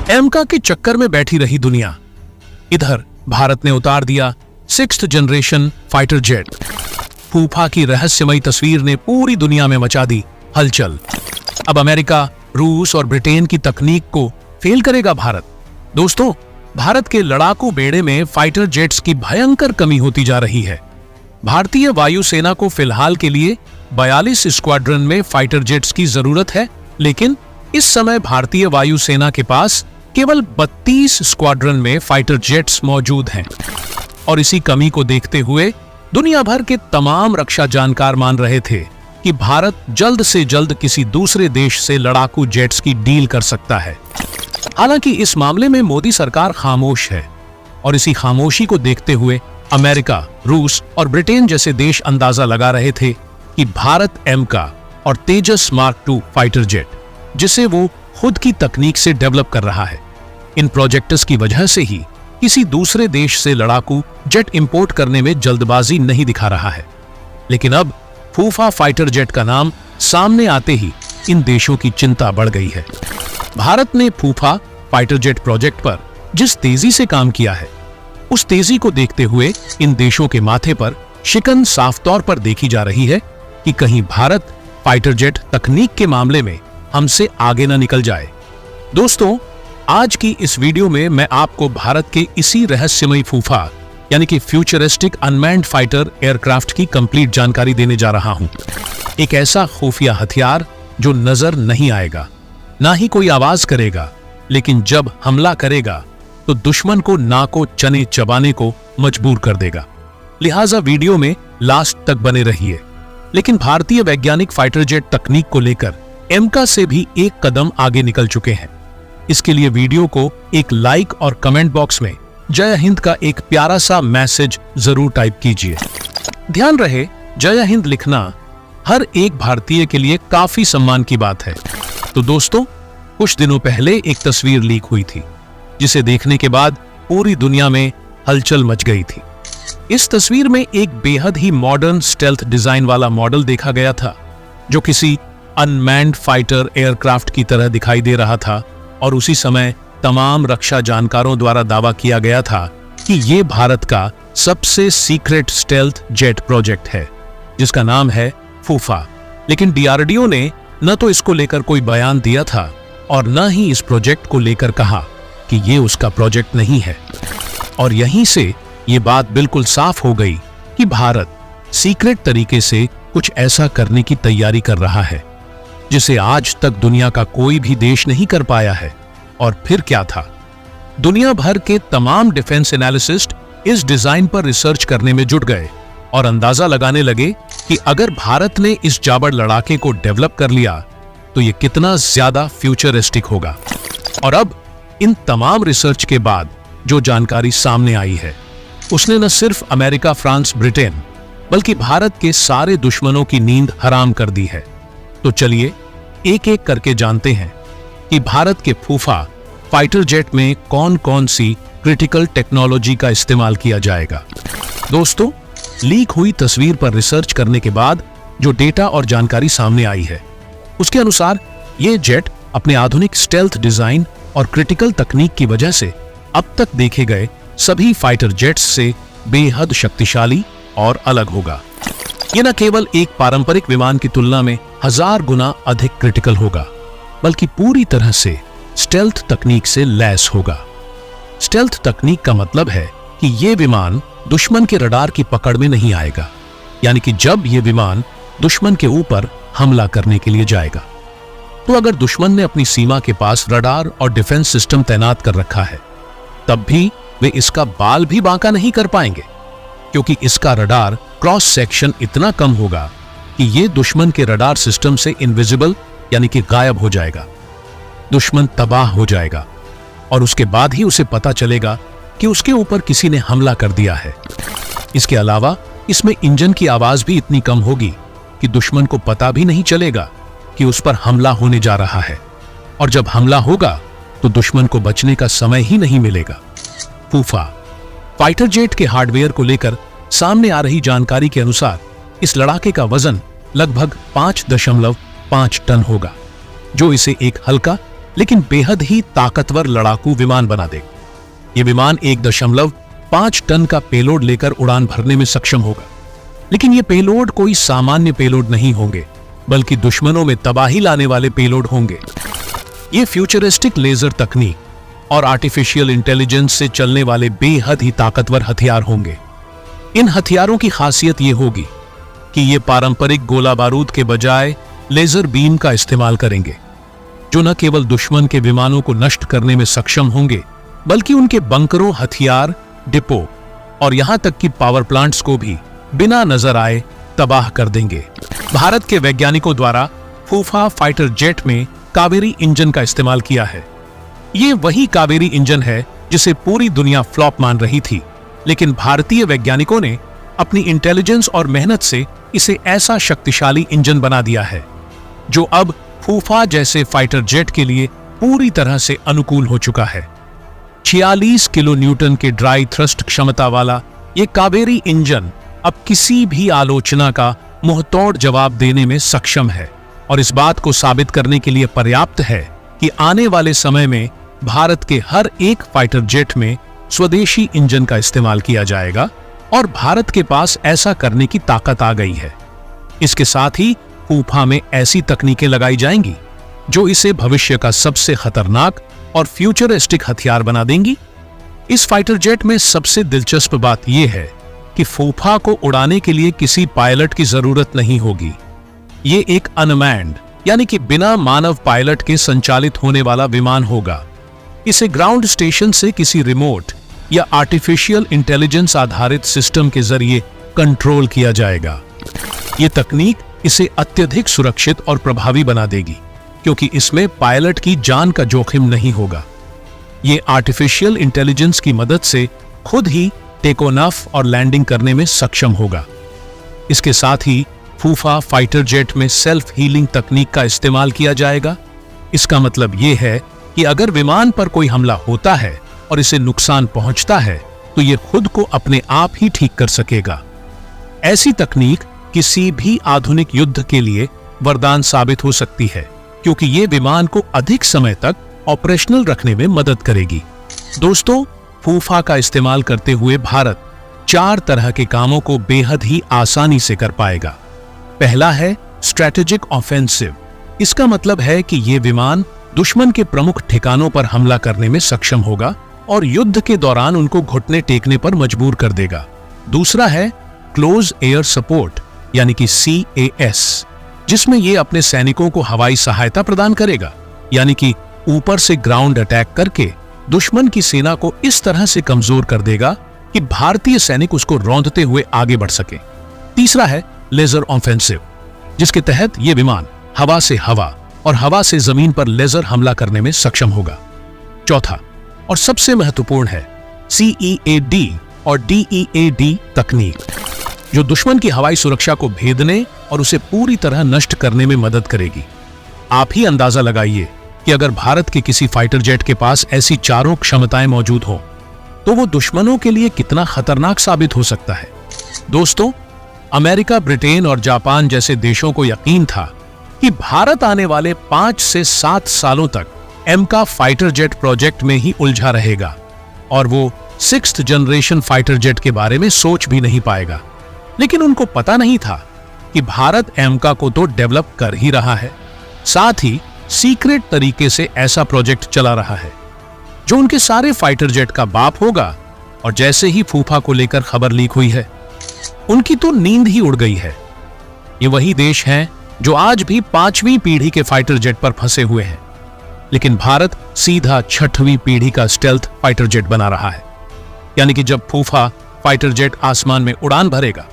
एमका के चक्कर में बैठी रही दुनिया। इधर भारत ने उतार दिया 6th जनरेशन फाइटर जेट। फूफा की रहस्यमयी तस्वीर ने पूरी दुनिया में मचा दी हलचल। अब अमेरिका, रूस और ब्रिटेन की तकनीक को फेल करेगा भारत। दोस्तों, भारत के लड़ाकू बेड़े में फाइटर जेट्स की भयंकर कमी होती जा रही है। भारतीय वायुसेना को फिलहाल के लिए 42 स्क्वाड्रन में फाइटर जेट्स की जरूरत है, लेकिन इस समय भारतीय वायुसेना के पास केवल 32 स्क्वाड्रन में फाइटर जेट्स मौजूद हैं। और इसी कमी को देखते हुए दुनिया भर के तमाम रक्षा जानकार मान रहे थे कि भारत जल्द से जल्द किसी दूसरे देश से लड़ाकू जेट्स की डील कर सकता है। हालांकि इस मामले में मोदी सरकार खामोश है और इसी खामोशी को देखते हुए अमेरिका, रूस और ब्रिटेन जैसे देश अंदाजा लगा रहे थे कि भारत एमका और तेजस मार्क 2 फाइटर जेट, जिसे वो खुद की तकनीक से डेवलप कर रहा है, इन प्रोजेक्ट्स की वजह से ही किसी दूसरे देश से लड़ाकू जेट इंपोर्ट करने में जल्दबाजी नहीं दिखा रहा है। लेकिन अब फूफा फाइटर जेट का नाम सामने आते ही इन देशों की चिंता बढ़ गई है। भारत ने फूफा फाइटर जेट प्रोजेक्ट पर जिस तेजी से काम किया है, उस तेजी को देखते हुए इन देशों के माथे पर शिकन साफ तौर पर देखी जा रही है कि कहीं भारत फाइटर जेट तकनीक के मामले में हमसे आगे न निकल जाए। दोस्तों, आज की इस वीडियो में मैं आपको भारत के इसी रहस्यमयी फूफा यानी कि फ्यूचरिस्टिक अनमैन्ड फाइटर एयरक्राफ्ट की कंप्लीट जानकारी देने जा रहा हूं। एक ऐसा खुफिया हथियार जो नजर नहीं आएगा, ना ही कोई आवाज करेगा, लेकिन जब हमला करेगा तो दुश्मन को नाको चने चबाने को मजबूर कर देगा। लिहाजा वीडियो में लास्ट तक बने रहिए। लेकिन भारतीय वैज्ञानिक फाइटर जेट तकनीक को लेकर एमका से भी एक कदम आगे निकल चुके हैं। इसके लिए वीडियो को एक लाइक और कमेंट बॉक्स में जय हिंद का एक प्यारा सा मैसेज जरूर टाइप कीजिए। ध्यान रहे, जय हिंद लिखना हर एक भारतीय के लिए काफी सम्मान की बात है। तो दोस्तों, कुछ दिनों पहले एक तस्वीर लीक हुई थी, जिसे देखने के बाद पूरी दुनिया में हलचल मच गई थी। इस तस्वीर में एक बेहद ही मॉडर्न स्टेल्थ डिजाइन वाला मॉडल देखा गया था, जो किसी अनमैन्ड फाइटर एयरक्राफ्ट की तरह दिखाई दे रहा था। और उसी समय तमाम रक्षा जानकारों द्वारा दावा किया गया था कि ये भारत का सबसे सीक्रेट स्टेल्थ जेट प्रोजेक्ट है, जिसका नाम है फूफा। लेकिन डीआरडीओ ने न तो इसको लेकर कोई बयान दिया था और न ही इस प्रोजेक्ट को लेकर कहा कि ये उसका प्रोजेक्ट नहीं है। और यहीं से ये बात बिल्कुल साफ हो गई कि भारत सीक्रेट तरीके से कुछ ऐसा करने की तैयारी कर रहा है जिसे आज तक दुनिया का कोई भी देश नहीं कर पाया है। और फिर क्या था, दुनिया भर के तमाम डिफेंस एनालिसिस्ट इस डिजाइन पर रिसर्च करने में जुट गए और अंदाजा लगाने लगे कि अगर भारत ने इस जाबड़ लड़ाके को डेवलप कर लिया तो ये कितना ज्यादा फ्यूचरिस्टिक होगा। और अब इन तमाम रिसर्च के बाद जो जानकारी सामने आई है, उसने न सिर्फ अमेरिका, फ्रांस, ब्रिटेन, बल्कि भारत के सारे दुश्मनों की नींद हराम कर दी है। तो चलिए एक एक करके जानते हैं कि भारत के फूफा फाइटर जेट में कौन कौन सी क्रिटिकल टेक्नोलॉजी का इस्तेमाल किया जाएगा। दोस्तों, लीक हुई तस्वीर पर रिसर्च करने के बाद जो डेटा और जानकारी सामने आई है, उसके अनुसार ये जेट अपने आधुनिक स्टेल्थ डिजाइन और क्रिटिकल तकनीक की वजह से अब तक देखे गए सभी फाइटर जेट्स से बेहद शक्तिशाली और अलग होगा। यह न केवल एक पारंपरिक विमान की तुलना में 1000 गुना अधिक क्रिटिकल होगा, बल्कि पूरी तरह से स्टेल्थ तकनीक से लैस होगा। स्टेल्थ तकनीक का मतलब है कि यह विमान दुश्मन के रडार की पकड़ में नहीं आएगा, यानी कि जब यह विमान दुश्मन के ऊपर हमला करने के लिए जाएगा, तो अगर दुश्मन ने अपनी सीमा के पास रडार और डिफेंस सिस्टम तैनात कर रखा है, तब भी वे इसका बाल भी बांका नहीं कर पाएंगे, क्योंकि इसका रडार क्रॉस सेक्शन इतना कम होगा कि यह दुश्मन के रडार सिस्टम से इनविजिबल यानी कि गायब हो जाएगा। दुश्मन तबाह हो जाएगा और उसके बाद ही उसे पता चलेगा कि उसके ऊपर किसी ने हमला कर दिया है। इसके अलावा इसमें इंजन की आवाज भी इतनी कम होगी कि दुश्मन को पता भी नहीं चलेगा कि उस पर हमला होने जा रहा है, और जब हमला होगा तो दुश्मन को बचने का समय ही नहीं मिलेगा। फूफा फाइटर जेट के हार्डवेयर को लेकर सामने आ रही जानकारी के अनुसार इस लड़ाके का वजन लगभग 5.5 टन होगा, जो इसे एक हल्का लेकिन बेहद ही ताकतवर लड़ाकू विमान बना देगा। यह विमान 1.5 टन का पेलोड लेकर उड़ान भरने में सक्षम होगा। लेकिन यह पेलोड कोई सामान्य पेलोड नहीं होंगे, बल्कि दुश्मनों में तबाही लाने वाले पेलोड होंगे। ये फ्यूचरिस्टिक लेजर तकनीक और आर्टिफिशियल इंटेलिजेंस से चलने वाले बेहद ही ताकतवर हथियार होंगे। इन हथियारों की खासियत यह होगी कि ये पारंपरिक गोला बारूद के बजाय लेजर बीम का इस्तेमाल करेंगे, जो न केवल दुश्मन के विमानों को नष्ट करने में सक्षम होंगे, बल्कि उनके बंकरों, हथियार डिपो और यहां तक कि पावर प्लांट्स को भी बिना नजर आए तबाह कर देंगे। भारत के वैज्ञानिकों द्वारा फूफा फाइटर जेट में कावेरी इंजन का इस्तेमाल किया है। ये वही कावेरी इंजन है जिसे पूरी दुनिया फ्लॉप मान रही थी, लेकिन भारतीय वैज्ञानिकों ने अपनी इंटेलिजेंस और मेहनत से इसे ऐसा शक्तिशाली इंजन बना दिया है जो अब फूफा जैसे फाइटर जेट के लिए पूरी तरह से अनुकूल हो चुका है। 46 किलो न्यूटन के ड्राई थ्रस्ट क्षमता वाला ये कावेरी इंजन अब किसी भी आलोचना का मुंहतोड़ जवाब देने में सक्षम है और इस बात को साबित करने के लिए पर्याप्त है कि आने वाले समय में भारत के हर एक फाइटर जेट में स्वदेशी इंजन का इस्तेमाल किया जाएगा और भारत के पास ऐसा करने की ताकत आ गई है। इसके साथ ही फूफा में ऐसी तकनीकें लगाई जाएंगी जो इसे भविष्य का सबसे खतरनाक और फ्यूचरिस्टिक हथियार बना देंगी। इस फाइटर जेट में सबसे दिलचस्प बात यह है कि फूफा को उड़ाने के लिए किसी पायलट की जरूरत नहीं होगी। ये एक अनमैन्ड यानी कि बिना मानव पायलट के संचालित होने वाला विमान होगा। इसे ग्राउंड स्टेशन से किसी रिमोट या आर्टिफिशियल इंटेलिजेंस आधारित सिस्टम के जरिए कंट्रोल किया जाएगा। ये तकनीक इसे अत्यधिक सुरक्षित और प्रभावी बना देगी, क्योंकि इसमें पायलट की जान का जोखिम नहीं होगा। ये आर्टिफिशियल इंटेलिजेंस की मदद से खुद ही टेक ऑफ और लैंडिंग करने में सक्षम होगा। इसके साथ ही फूफा फाइटर जेट में सेल्फ हीलिंग तकनीक का इस्तेमाल किया जाएगा। इसका मतलब यह है कि अगर विमान पर कोई हमला होता है और इसे नुकसान पहुंचता है तो यह खुद को अपने आप ही ठीक कर सकेगा। ऐसी तकनीक किसी भी आधुनिक युद्ध के लिए वरदान साबित हो सकती है, क्योंकि यह विमान को अधिक समय तक ऑपरेशनल रखने में मदद करेगी। दोस्तों, फूफा का इस्तेमाल करते हुए भारत 4 तरह के कामों को बेहद ही आसानी से कर पाएगा। पहला है स्ट्रेटेजिक ऑफेंसिव। इसका मतलब है कि यह विमान दुश्मन के प्रमुख ठिकानों पर हमला करने में सक्षम होगा और युद्ध के दौरान उनको घुटने टेकने पर मजबूर कर देगा। दूसरा है क्लोज एयर सपोर्ट यानी कि CAS, जिसमें यह अपने सैनिकों को हवाई सहायता प्रदान करेगा, यानी कि ऊपर से ग्राउंड अटैक करके दुश्मन की सेना को इस तरह से कमजोर कर देगा कि भारतीय सैनिक उसको रौंदते हुए आगे बढ़ सके। तीसरा है लेजर ऑफेंसिव, जिसके तहत यह विमान हवा से हवा और हवा से जमीन पर लेजर हमला करने में सक्षम होगा। चौथा और सबसे महत्वपूर्ण है CEAD और DEAD तकनीक, जो दुश्मन की हवाई सुरक्षा को भेदने और उसे पूरी तरह नष्ट करने में मदद करेगी। आप ही अंदाजा लगाइए कि अगर भारत के किसी फाइटर जेट के पास ऐसी चारों क्षमताएं मौजूद हों तो वो दुश्मनों के लिए कितना खतरनाक साबित हो सकता है। दोस्तों, अमेरिका, ब्रिटेन और जापान जैसे देशों को यकीन था कि भारत आने वाले 5 से 7 सालों तक एमका फाइटर जेट प्रोजेक्ट में ही उलझा रहेगा और वो 6th जनरेशन फाइटर जेट के बारे में सोच भी नहीं पाएगा। लेकिन उनको पता नहीं था कि भारत एमका को तो डेवलप कर ही रहा है, साथ ही सीक्रेट तरीके से ऐसा प्रोजेक्ट चला रहा है जो उनके सारे फाइटर जेट का बाप होगा। और जैसे ही फूफा को लेकर खबर लीक हुई है, उनकी तो नींद ही उड़ गई है। ये वही देश हैं जो आज भी 5वीं पीढ़ी के फाइटर जेट पर फंसे हुए हैं, लेकिन भारत सीधा 6वीं पीढ़ी का स्टेल्थ फाइटर जेट बना रहा है। यानी कि जब फूफा फाइटर जेट आसमान में उड़ान भरेगा,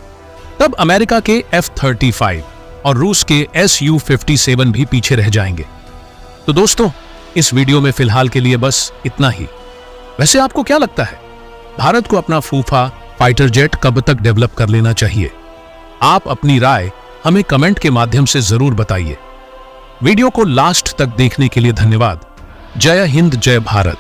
तब अमेरिका के F-35 और रूस के Su-57 भी पीछे रह जाएंगे। तो दोस्तों, इस वीडियो में फिलहाल के लिए बस इतना ही। वैसे आपको क्या लगता है, भारत को अपना फूफा फाइटर जेट कब तक डेवलप कर लेना चाहिए? आप अपनी राय हमें कमेंट के माध्यम से जरूर बताइए। वीडियो को लास्ट तक देखने के लिए धन्यवाद। जय हिंद, जय भारत।